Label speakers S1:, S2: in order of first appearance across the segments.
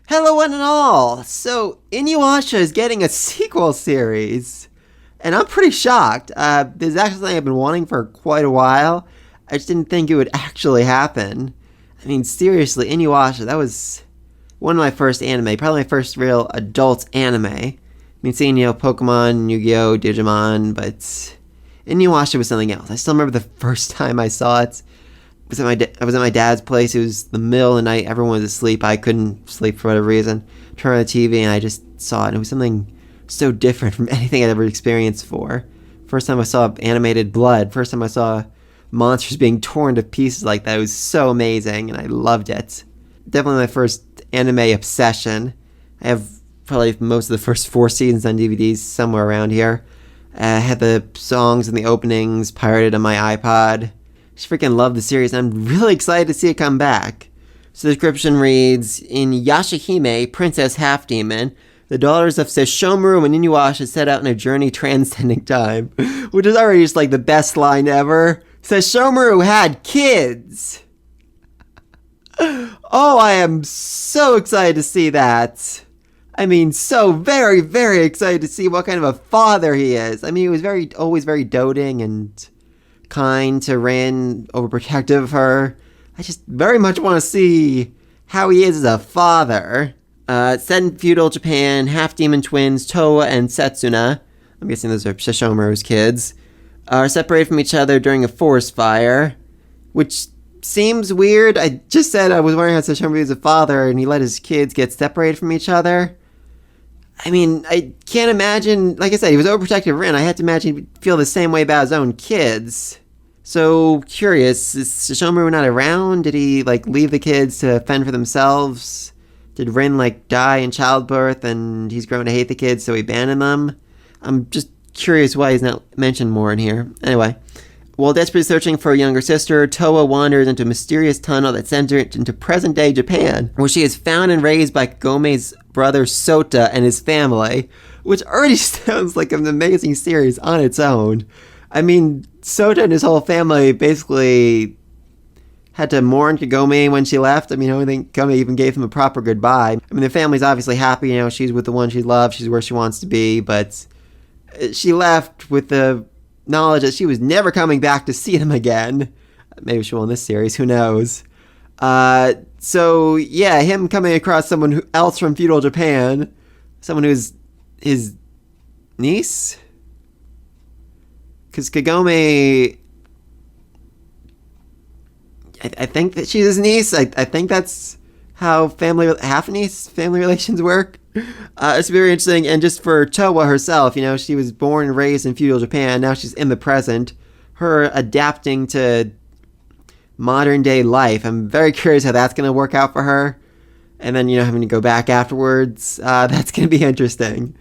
S1: Hello one and all! So, Inuyasha is getting a sequel series, and I'm pretty shocked. This is actually something I've been wanting for quite a while. I just didn't think it would actually happen. I mean, seriously, Inuyasha, that was one of my first anime, probably my first real adult anime. I mean, seeing, Pokemon, Yu-Gi-Oh!, Digimon, but Inuyasha was something else. I still remember the first time I saw it. I was at my dad's place. It was the middle of the night. Everyone was asleep. I couldn't sleep for whatever reason. Turned on the TV and I just saw it. And it was something so different from anything I'd ever experienced before. First time I saw animated blood. First time I saw monsters being torn to pieces like that. It was so amazing and I loved it. Definitely my first anime obsession. I have probably most of the first 4 seasons on DVDs somewhere around here. I had the songs and the openings pirated on my iPod. Just freaking love the series, and I'm really excited to see it come back. So the description reads, in Yashahime, Princess Half-Demon, the daughters of Sesshomaru and Inuyasha set out on a journey transcending time. Which is already just like the best line ever. Sesshomaru had kids! Oh, I am so excited to see that. I mean, so very, very excited to see what kind of a father he is. I mean, he was always very doting and kind to Rin, overprotective of her. I just very much want to see how he is as a father. Set in feudal Japan, half-demon twins Towa and Setsuna, I'm guessing those are Sesshomaru's kids, are separated from each other during a forest fire, which seems weird. I just said I was wondering how Sesshomaru is a father and he let his kids get separated from each other. I mean, I can't imagine, like I said, he was overprotective of Rin. I had to imagine he'd feel the same way about his own kids. So, curious, is Sesshomaru not around? Did he, leave the kids to fend for themselves? Did Rin, die in childbirth and he's grown to hate the kids, so he abandoned them? I'm just curious why he's not mentioned more in here. Anyway, while desperately searching for a younger sister, Towa wanders into a mysterious tunnel that sends her into present-day Japan, where she is found and raised by Kagome's brother Sota and his family, which already sounds like an amazing series on its own. I mean, Sota and his whole family basically had to mourn Kagome when she left. I mean, I don't think Kagome even gave them a proper goodbye. I mean, their family's obviously happy, she's with the one she loves, she's where she wants to be, but she left with the knowledge that she was never coming back to see them again. Maybe she will in this series, who knows. So, yeah, him coming across someone else from feudal Japan, someone who's his niece? Because Kagome, I think that she's his niece. I think that's how half-niece family relations work. It's very interesting. And just for Towa herself, she was born and raised in feudal Japan. Now she's in the present. Her adapting to modern day life. I'm very curious how that's going to work out for her. And then, having to go back afterwards. That's going to be interesting.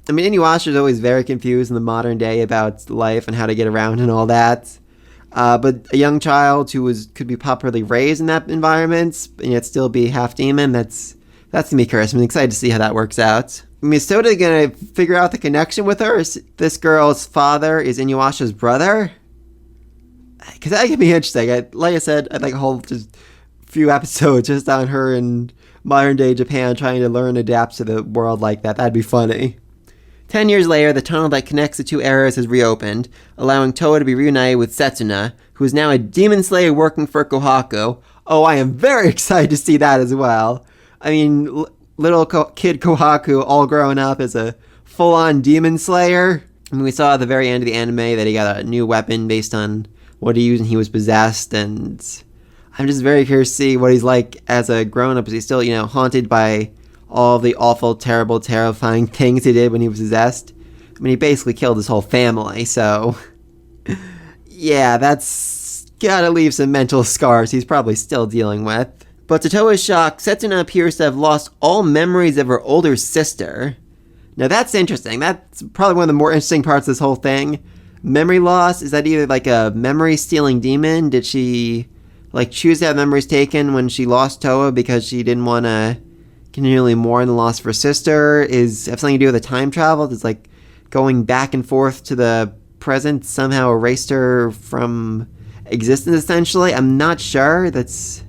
S1: I mean, Inuyasha is always very confused in the modern day about life and how to get around and all that. But a young child who could be properly raised in that environment and yet still be half demon, that's going to be curious. I'm excited to see how that works out. I mean, is Sota going to figure out the connection with her? Is this girl's father is Inuyasha's brother? Because that could be interesting. Like I said, I'd like a whole just few episodes just on her in modern day Japan trying to learn and adapt to the world like that. That'd be funny. 10 years later, the tunnel that connects the two eras has reopened, allowing Towa to be reunited with Setsuna, who is now a demon slayer working for Kohaku. Oh, I am very excited to see that as well. I mean, little kid Kohaku all grown up as a full-on demon slayer. I mean, we saw at the very end of the anime that he got a new weapon based on what he used and he was possessed, and I'm just very curious to see what he's like as a grown-up. Is he still, haunted by all the awful, terrible, terrifying things he did when he was possessed? I mean, he basically killed his whole family, so yeah, that's gotta leave some mental scars he's probably still dealing with. But to Towa's shock, Setsuna appears to have lost all memories of her older sister. Now that's interesting. That's probably one of the more interesting parts of this whole thing. Memory loss, is that either like a memory-stealing demon? Did she choose to have memories taken when she lost Towa because she didn't want to continually mourn the loss of her sister? Is have something to do with the time travel? Does going back and forth to the present somehow erased her from existence essentially? I'm not sure. That's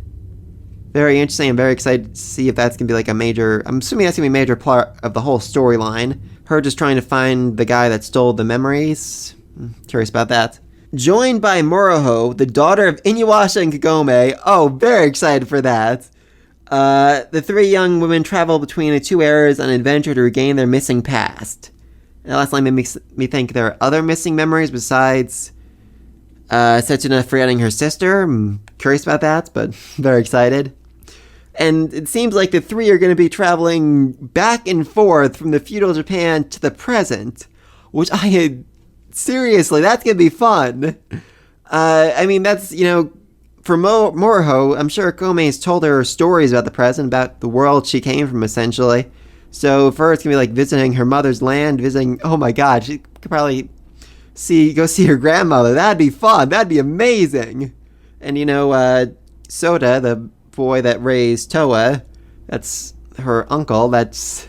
S1: Very interesting. I'm very excited to see if that's going to be like a major... I'm assuming that's going to be a major part of the whole storyline. Her just trying to find the guy that stole the memories. Curious about that. Joined by Moroho, the daughter of Inuyasha and Kagome. Oh, very excited for that. The three young women travel between the two eras on an adventure to regain their missing past. That last line made me think there are other missing memories besides Setsuna forgetting her sister. I'm curious about that, but very excited. And it seems like the three are going to be traveling back and forth from the feudal Japan to the present, which seriously, that's going to be fun. I mean, that's, for Moroho, I'm sure Kome's told her stories about the present, about the world she came from, essentially. So for her, it's going to be like visiting her mother's land, oh my god, she could probably go see her grandmother. That'd be fun. That'd be amazing. And, Soda, the boy that raised Toa, that's her uncle. That's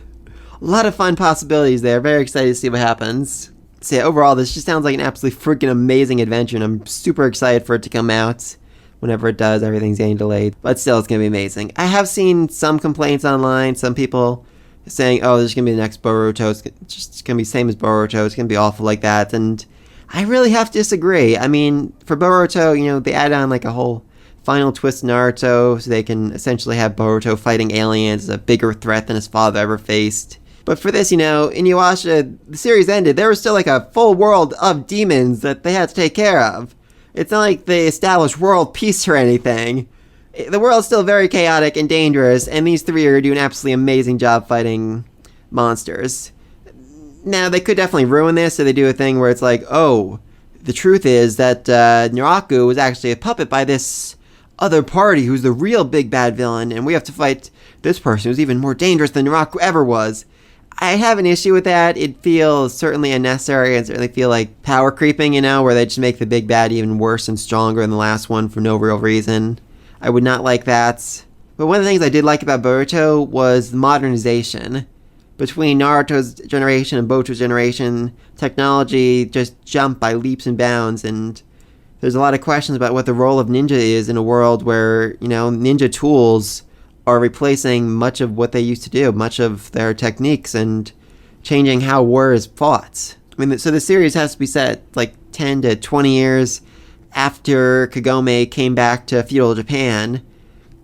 S1: a lot of fun possibilities there. Very excited to see what happens. So yeah, overall, this just sounds like an absolutely freaking amazing adventure, and I'm super excited for it to come out. Whenever it does, everything's getting delayed. But still, it's going to be amazing. I have seen some complaints online, some people saying, oh, this is going to be the next Boruto. It's just going to be the same as Boruto. It's going to be awful like that. And I really have to disagree. I mean, for Boruto, they add on like a whole final twist in Naruto, so they can essentially have Boruto fighting aliens as a bigger threat than his father ever faced. But for this, Inuyasha, the series ended, there was still like a full world of demons that they had to take care of. It's not like they established world peace or anything. The world's still very chaotic and dangerous, and these three are doing an absolutely amazing job fighting monsters. Now, they could definitely ruin this, so they do a thing where it's like, oh, the truth is that Naraku was actually a puppet by this other party who's the real big bad villain, and we have to fight this person who's even more dangerous than Naraku ever was. I have an issue with that. It feels certainly unnecessary and certainly feel like power creeping, where they just make the big bad even worse and stronger than the last one for no real reason. I would not like that. But one of the things I did like about Boruto was the modernization. Between Naruto's generation and Boruto's generation, technology just jumped by leaps and bounds, and there's a lot of questions about what the role of ninja is in a world where, ninja tools are replacing much of what they used to do, much of their techniques, and changing how war is fought. I mean, so the series has to be set like 10 to 20 years after Kagome came back to feudal Japan.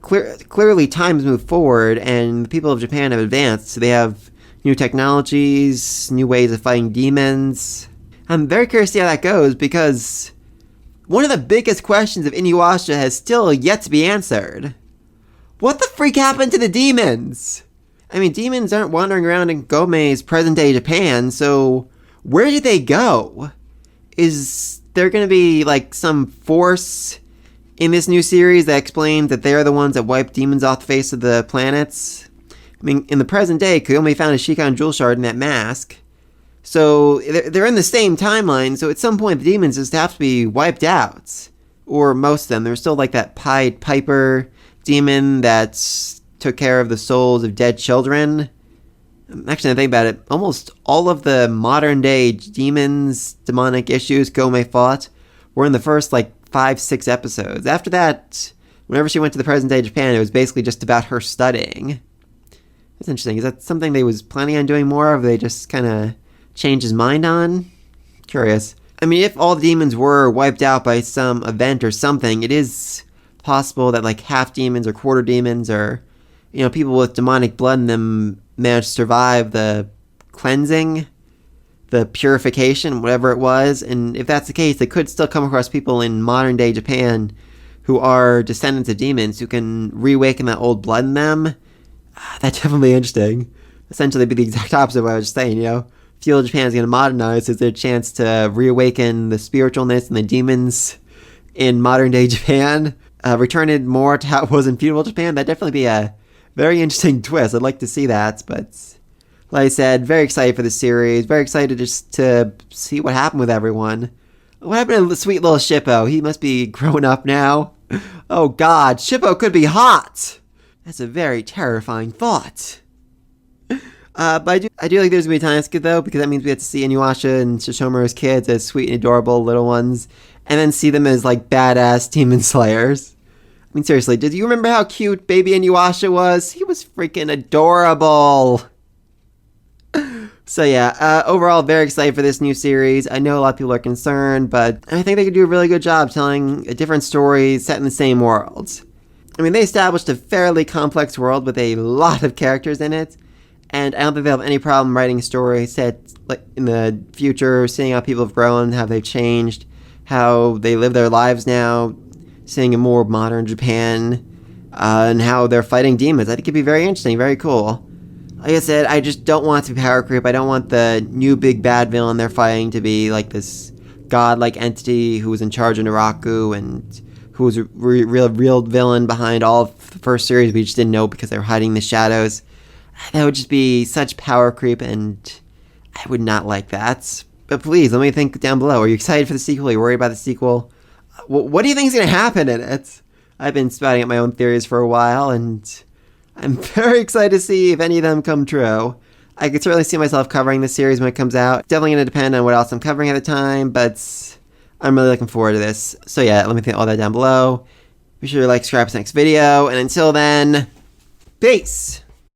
S1: Clearly times move forward, and the people of Japan have advanced, so they have new technologies, new ways of fighting demons. I'm very curious to see how that goes, because one of the biggest questions of Inuyasha has still yet to be answered. What the freak happened to the demons? I mean, demons aren't wandering around in Gome's present-day Japan, so where did they go? Is there going to be, like, some force in this new series that explains that they're the ones that wiped demons off the face of the planets? I mean, in the present day, Kagome found a Shikan jewel shard in that mask. So, they're in the same timeline, so at some point the demons just have to be wiped out. Or most of them. There's still, like, that Pied Piper demon that took care of the souls of dead children. Actually, I think about it, almost all of the modern day demons, demonic issues Kagome fought were in the first 5-6 episodes. After that, whenever she went to the present day Japan, it was basically just about her studying. That's interesting. Is that something they was planning on doing more of? They just kind of changed his mind on? Curious. I mean, if all demons were wiped out by some event or something, it is possible that half demons or quarter demons or people with demonic blood in them managed to survive the cleansing, the purification, whatever it was. And if that's the case, they could still come across people in modern day Japan who are descendants of demons who can reawaken that old blood in them. That's definitely interesting. Essentially, it'd be the exact opposite of what I was just saying, feudal Japan is going to modernize. Is there a chance to reawaken the spiritualness and the demons in modern day Japan? Return it more to how it was in feudal Japan? That'd definitely be a very interesting twist. I'd like to see that, but like I said, very excited for the series. Very excited just to see what happened with everyone. What happened to the sweet little Shippo? He must be grown up now. Oh god, Shippo could be hot! That's a very terrifying thought. But I do like there's going to be a time skip though, because that means we have to see Inuyasha and Sesshomaru's kids as sweet and adorable little ones, and then see them as badass demon slayers. I mean, seriously, did you remember how cute baby Inuyasha was? He was freaking adorable. So yeah, overall, very excited for this new series. I know a lot of people are concerned, but I think they could do a really good job telling a different story set in the same world. I mean, they established a fairly complex world with a lot of characters in it, and I don't think they'll have any problem writing a story set like in the future, seeing how people have grown, how they've changed, how they live their lives now, seeing a more modern Japan, and how they're fighting demons. I think it'd be very interesting, very cool. Like I said, I just don't want it to be power creep. I don't want the new big bad villain they're fighting to be like this godlike entity who was in charge of Naraku and who was a real villain behind all of the first series we just didn't know because they were hiding in the shadows. That would just be such power creep, and I would not like that. But please, let me think down below. Are you excited for the sequel? Are you worried about the sequel? What do you think is going to happen in it? I've been spouting out my own theories for a while, and I'm very excited to see if any of them come true. I could certainly see myself covering this series when it comes out. Definitely going to depend on what else I'm covering at the time, but I'm really looking forward to this. So yeah, let me think all that down below. Be sure to like, subscribe to the next video, and until then, peace!